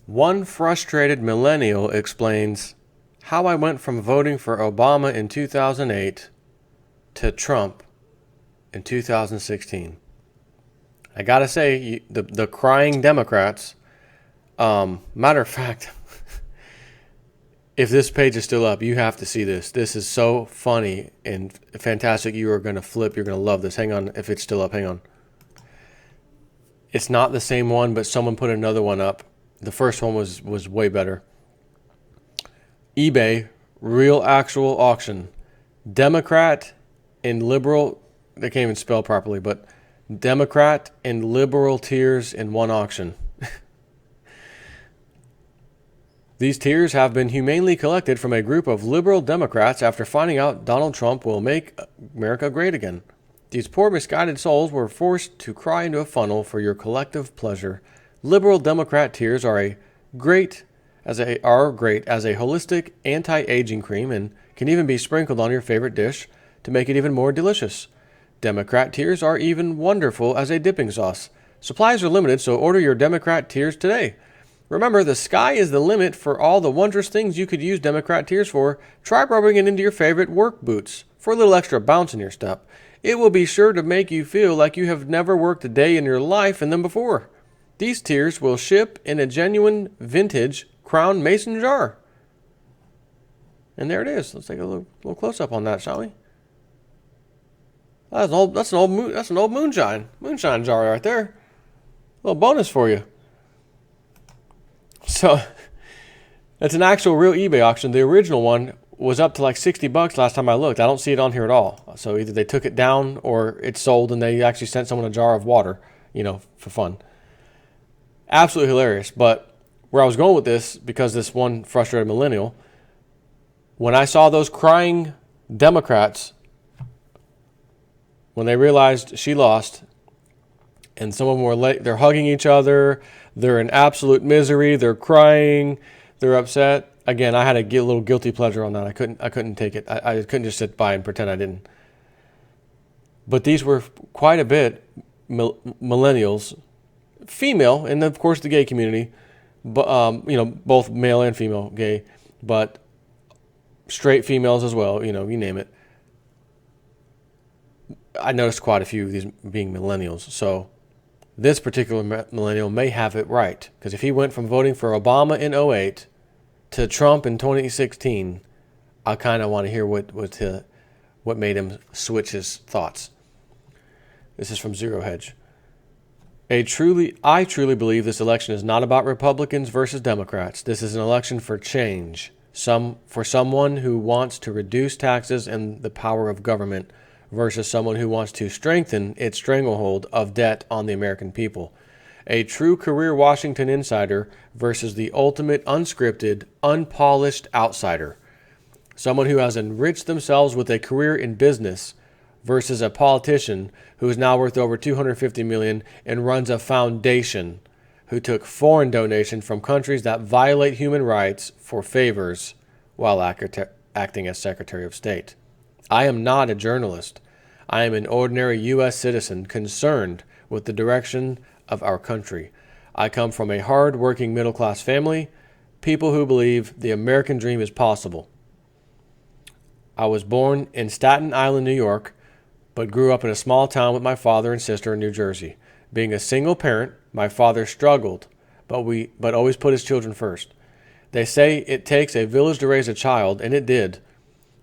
One frustrated millennial explains how I went from voting for Obama in 2008 to Trump in 2016. I gotta say, the crying Democrats, matter of fact, if this page is still up, you have to see this. This is so funny and fantastic. You are going to flip. You're going to love this. Hang on. If it's still up, hang on. It's not the same one, but someone put another one up. The first one was way better. eBay, real actual auction. Democrat and liberal, they can't even spell properly, but Democrat and liberal tiers in one auction. These tears have been humanely collected from a group of liberal Democrats after finding out Donald Trump will make America great again. These poor misguided souls were forced to cry into a funnel for your collective pleasure. Liberal Democrat tears are great as a holistic anti-aging cream and can even be sprinkled on your favorite dish to make it even more delicious. Democrat tears are even wonderful as a dipping sauce. Supplies are limited, so order your Democrat tears today. Remember, the sky is the limit for all the wondrous things you could use Democrat tears for. Try rubbing it into your favorite work boots for a little extra bounce in your step. It will be sure to make you feel like you have never worked a day in your life in them before. These tears will ship in a genuine vintage Crown Mason jar. And there it is. Let's take a little close-up on that, shall we? That's an old moonshine jar right there. A little bonus for you. So, that's an actual real eBay auction. The original one was up to like $60 last time I looked. I don't see it on here at all. So either they took it down or it's sold and they actually sent someone a jar of water, for fun. Absolutely hilarious. But where I was going with this, because this one frustrated millennial, when I saw those crying Democrats, when they realized she lost, and some of them were they're hugging each other, they're in absolute misery, they're crying, they're upset. Again, I had a little guilty pleasure on that. I couldn't take it. I couldn't just sit by and pretend I didn't. But these were quite a bit millennials, female, and of course the gay community, but both male and female gay, but straight females as well. You name it. I noticed quite a few of these being millennials. So this particular millennial may have it right, because if he went from voting for Obama in 2008 to Trump in 2016, I kind of want to hear what made him switch his thoughts. This is from Zero Hedge. I truly believe this election is not about Republicans versus Democrats. This is an election for change. For someone who wants to reduce taxes and the power of government versus someone who wants to strengthen its stranglehold of debt on the American people. A true career Washington insider versus the ultimate unscripted, unpolished outsider. Someone who has enriched themselves with a career in business versus a politician who is now worth over $250 million and runs a foundation who took foreign donations from countries that violate human rights for favors while acting as Secretary of State. I am not a journalist. I am an ordinary U.S. citizen concerned with the direction of our country. I come from a hard-working middle-class family, people who believe the American dream is possible. I was born in Staten Island, New York, but grew up in a small town with my father and sister in New Jersey. Being a single parent, my father struggled, but always put his children first. They say it takes a village to raise a child, and it did.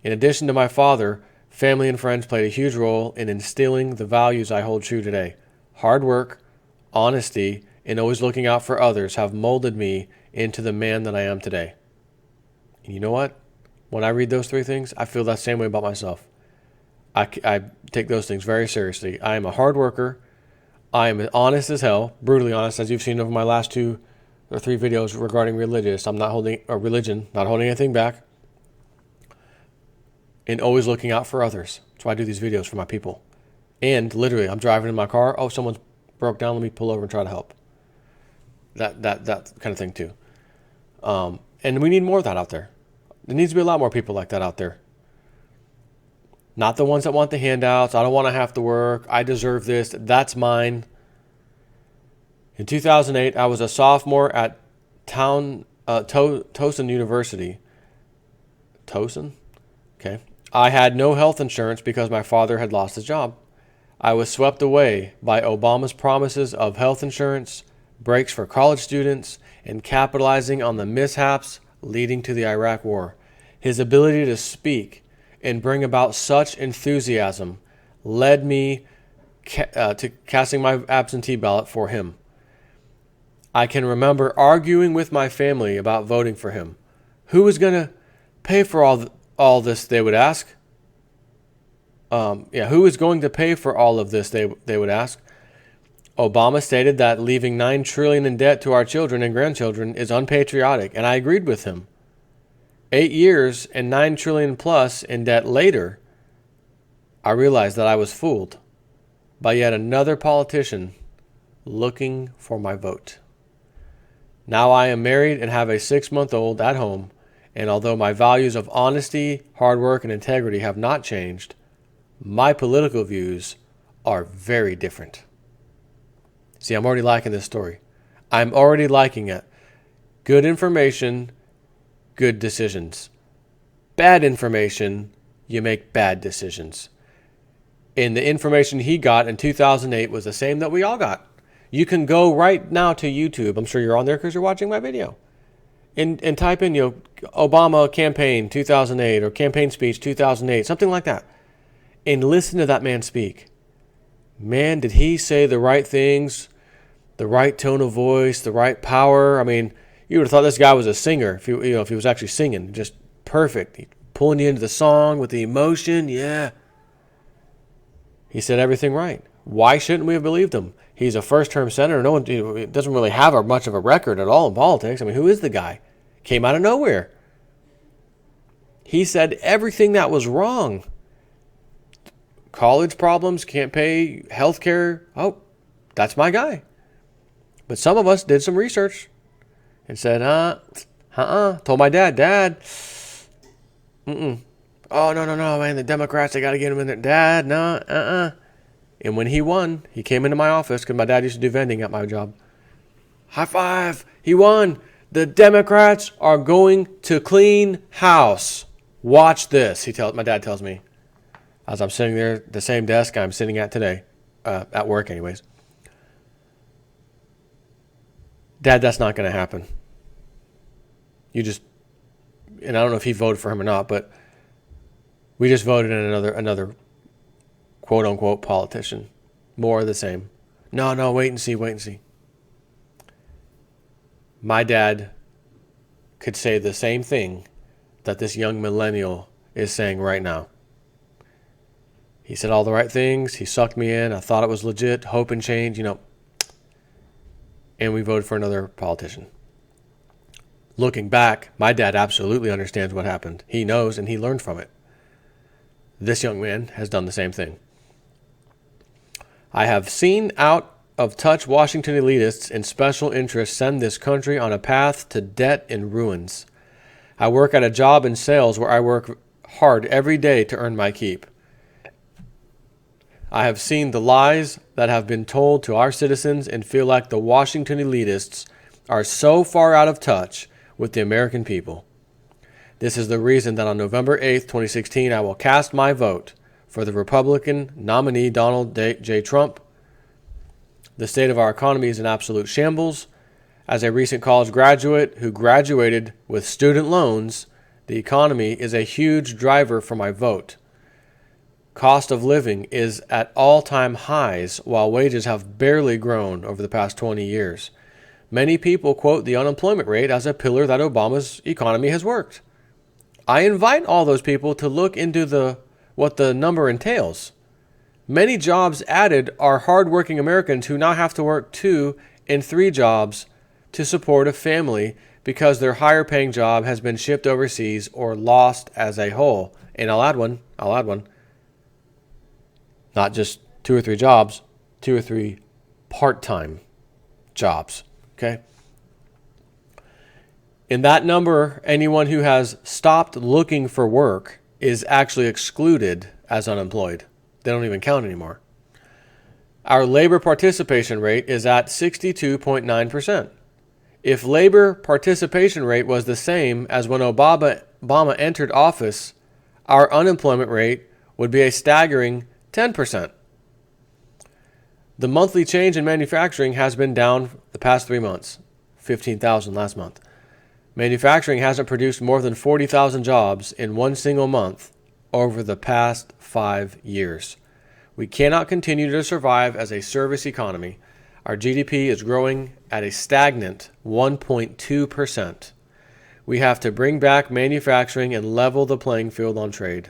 In addition to my father, family and friends played a huge role in instilling the values I hold true today. Hard work, honesty, and always looking out for others have molded me into the man that I am today. And you know what? When I read those three things, I feel that same way about myself. I take those things very seriously. I am a hard worker. I am honest as hell, brutally honest, as you've seen over my last 2 or 3 videos regarding religion, not holding anything back. And always looking out for others. That's why I do these videos for my people. And literally, I'm driving in my car. Oh, someone's broke down. Let me pull over and try to help. That kind of thing too. And we need more of that out there. There needs to be a lot more people like that out there. Not the ones that want the handouts. I don't want to have to work. I deserve this. That's mine. In 2008, I was a sophomore at Towson University. Towson? Okay. I had no health insurance because my father had lost his job. I was swept away by Obama's promises of health insurance, breaks for college students, and capitalizing on the mishaps leading to the Iraq War. His ability to speak and bring about such enthusiasm led me to casting my absentee ballot for him. I can remember arguing with my family about voting for him. Who was going to pay for all this, they would ask. Who is going to pay for all of this, they would ask. Obama stated that leaving $9 trillion in debt to our children and grandchildren is unpatriotic, and I agreed with him. 8 years and $9 trillion plus in debt later, I realized that I was fooled by yet another politician looking for my vote. Now I am married and have a 6-month-old at home, and although my values of honesty, hard work, and integrity have not changed, my political views are very different. See, I'm already liking this story. I'm already liking it. Good information, good decisions. Bad information, you make bad decisions. And the information he got in 2008 was the same that we all got. You can go right now to YouTube. I'm sure you're on there because you're watching my video. And type in, Obama campaign 2008 or campaign speech 2008, something like that. And listen to that man speak. Man, did he say the right things, the right tone of voice, the right power? I mean, you would have thought this guy was a singer if he was actually singing. Just perfect. He pulling you into the song with the emotion. Yeah. He said everything right. Why shouldn't we have believed him? He's a first-term senator. No one doesn't really have much of a record at all in politics. I mean, who is the guy? Came out of nowhere. He said everything that was wrong. College problems, can't pay health care. Oh, that's my guy. But some of us did some research and said, told my dad, oh, no, man, the Democrats, they got to get him in there. Dad, no, And when he won, he came into my office because my dad used to do vending at my job. High five, he won. The Democrats are going to clean house. Watch this, my dad tells me. As I'm sitting there at the same desk I'm sitting at today, at work anyways. Dad, that's not going to happen. And I don't know if he voted for him or not, but we just voted in another quote unquote politician. More of the same. No, wait and see. My dad could say the same thing that this young millennial is saying right now. He said all the right things. He sucked me in. I thought it was legit. Hope and change, And we voted for another politician. Looking back, my dad absolutely understands what happened. He knows and he learned from it. This young man has done the same thing. I have seen out of touch Washington elitists and special interests send this country on a path to debt and ruins. I work at a job in sales where I work hard every day to earn my keep. I have seen the lies that have been told to our citizens and feel like the Washington elitists are so far out of touch with the American people. This is the reason that on November 8th, 2016, I will cast my vote for the Republican nominee Donald J. Trump. The state of our economy is in absolute shambles. As a recent college graduate who graduated with student loans, the economy is a huge driver for my vote. Cost of living is at all-time highs while wages have barely grown over the past 20 years. Many people quote the unemployment rate as a pillar that Obama's economy has worked. I invite all those people to look into what the number entails. Many jobs added are hardworking Americans who now have to work 2 and 3 jobs to support a family because their higher paying job has been shipped overseas or lost as a whole. And I'll add one. Not just 2 or 3 jobs, 2 or 3 part-time jobs, okay? In that number, anyone who has stopped looking for work is actually excluded as unemployed. They don't even count anymore. Our labor participation rate is at 62.9%. If labor participation rate was the same as when Obama entered office, our unemployment rate would be a staggering 10%. The monthly change in manufacturing has been down the past 3 months, 15,000 last month. Manufacturing hasn't produced more than 40,000 jobs in one single month over the past 5 years. We cannot continue to survive as a service economy. Our GDP is growing at a stagnant 1.2%. We have to bring back manufacturing and level the playing field on trade.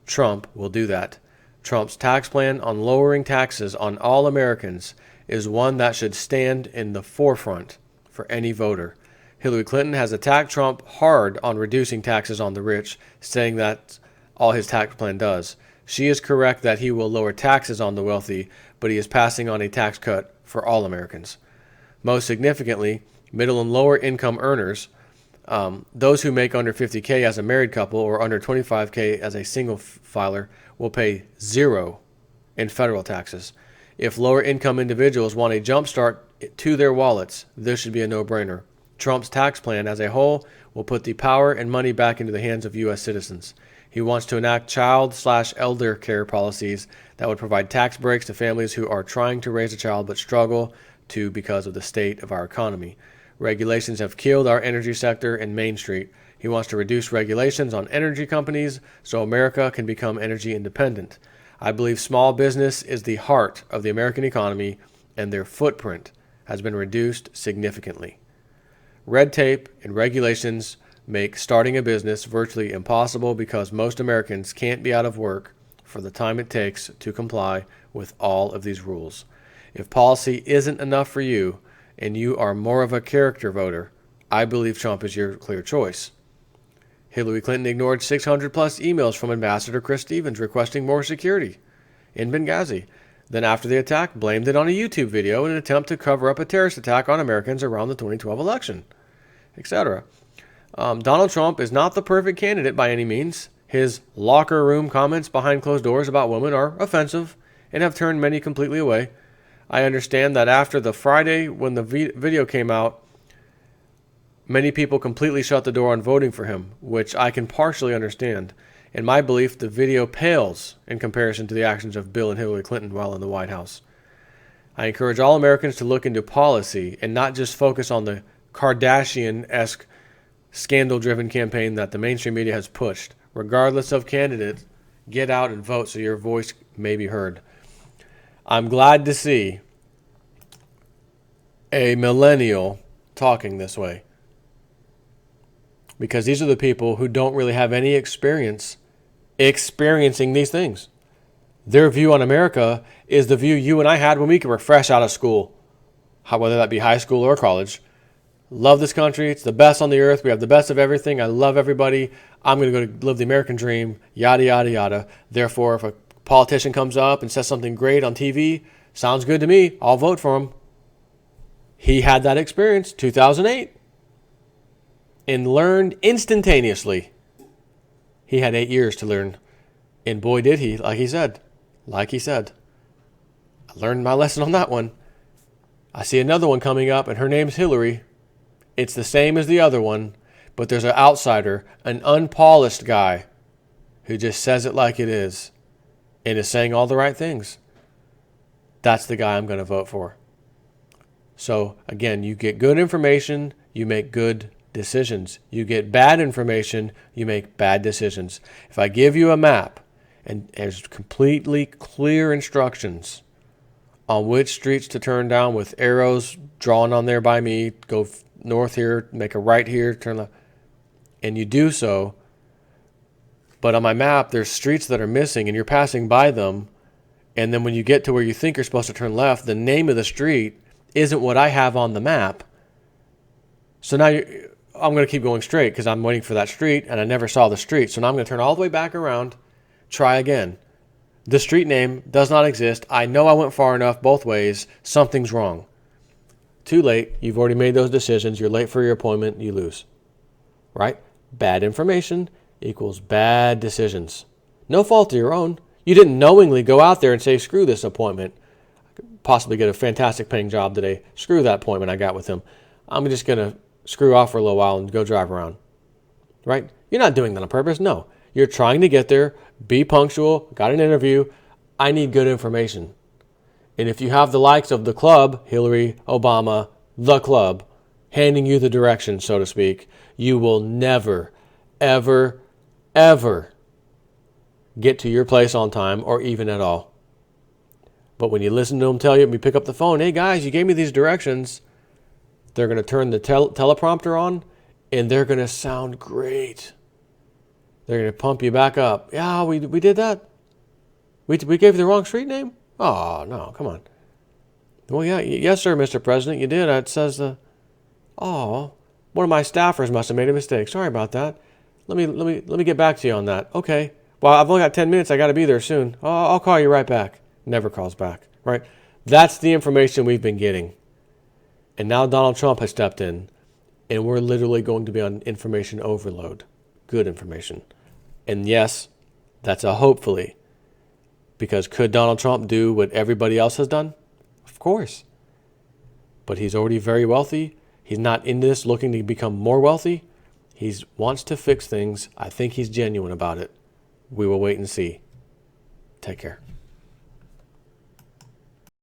Trump will do that. Trump's tax plan on lowering taxes on all Americans is one that should stand in the forefront for any voter. Hillary Clinton has attacked Trump hard on reducing taxes on the rich, saying that's all his tax plan does. She is correct that he will lower taxes on the wealthy, but he is passing on a tax cut for all Americans. Most significantly, middle and lower income earners, those who make under $50K as a married couple or under $25K as a single filer, will pay zero in federal taxes. If lower income individuals want a jump start to their wallets, this should be a no-brainer. Trump's tax plan as a whole will put the power and money back into the hands of U.S. citizens. He wants to enact child/elder care policies that would provide tax breaks to families who are trying to raise a child but struggle to because of the state of our economy. Regulations have killed our energy sector in Main Street. He wants to reduce regulations on energy companies so America can become energy independent. I believe small business is the heart of the American economy, and their footprint has been reduced significantly. Red tape and regulations make starting a business virtually impossible because most Americans can't be out of work for the time it takes to comply with all of these rules. If policy isn't enough for you and you are more of a character voter, I believe Trump is your clear choice. Hillary Clinton ignored 600 plus emails from Ambassador Chris Stevens requesting more security in Benghazi. Then after the attack, blamed it on a YouTube video in an attempt to cover up a terrorist attack on Americans around the 2012 election, etc. Donald Trump is not the perfect candidate by any means. His locker room comments behind closed doors about women are offensive and have turned many completely away. I understand that after the Friday when the video came out, many people completely shut the door on voting for him, which I can partially understand. In my belief, the video pales in comparison to the actions of Bill and Hillary Clinton while in the White House. I encourage all Americans to look into policy and not just focus on the Kardashian-esque scandal-driven campaign that the mainstream media has pushed. Regardless of candidate, get out and vote so your voice may be heard. I'm glad to see a millennial talking this way, because these are the people who don't really have any experience experiencing these things. Their view on America is the view you and I had when we were fresh out of school, whether that be high school or college. Love this country. It's the best on the earth. We have the best of everything. I love everybody. I'm going to go live the American dream, yada, yada, yada. Therefore, if a politician comes up and says something great on TV, sounds good to me, I'll vote for him. He had that experience, 2008, and learned instantaneously. He had 8 years to learn, and boy did he, like he said. I learned my lesson on that one. I see another one coming up, and her name's Hillary. It's the same as the other one, but there's an outsider, an unpolished guy who just says it like it is and is saying all the right things. That's the guy I'm going to vote for. So, again, you get good information, you make good decisions. You get bad information, you make bad decisions. If I give you a map and there's completely clear instructions on which streets to turn down with arrows drawn on there by me, go north here, make a right here, turn left, and you do so, but on my map there's streets that are missing and you're passing by them, and then when you get to where you think you're supposed to turn left, the name of the street isn't what I have on the map. So now I'm going to keep going straight because I'm waiting for that street and I never saw the street. So now I'm going to turn all the way back around, try again. The street name does not exist. I know I went far enough both ways. Something's wrong. Too late. You've already made those decisions. You're late for your appointment. You lose. Right? Bad information equals bad decisions. No fault of your own. You didn't knowingly go out there and say, screw this appointment. I could possibly get a fantastic paying job today. Screw that appointment I got with him. I'm just going to screw off for a little while and go drive around. Right? You're not doing that on purpose. No. You're trying to get there, be punctual, got an interview. I need good information. And if you have the likes of the club, Hillary, Obama, the club, handing you the direction, so to speak, you will never, ever, ever get to your place on time or even at all. But when you listen to them tell you, you pick up the phone, hey guys, you gave me these directions, they're going to turn the teleprompter on and they're going to sound great. They're going to pump you back up. Yeah, we did that. We gave you the wrong street name? Oh, no, come on. Well, yeah, yes, sir, Mr. President, you did. It says, one of my staffers must have made a mistake. Sorry about that. Let me get back to you on that. Okay. Well, I've only got 10 minutes. I got to be there soon. I'll call you right back. Never calls back, right? That's the information we've been getting. And now Donald Trump has stepped in, and we're literally going to be on information overload. Good information. And yes, that's a hopefully. Because could Donald Trump do what everybody else has done? Of course. But he's already very wealthy. He's not into this looking to become more wealthy. He wants to fix things. I think he's genuine about it. We will wait and see. Take care.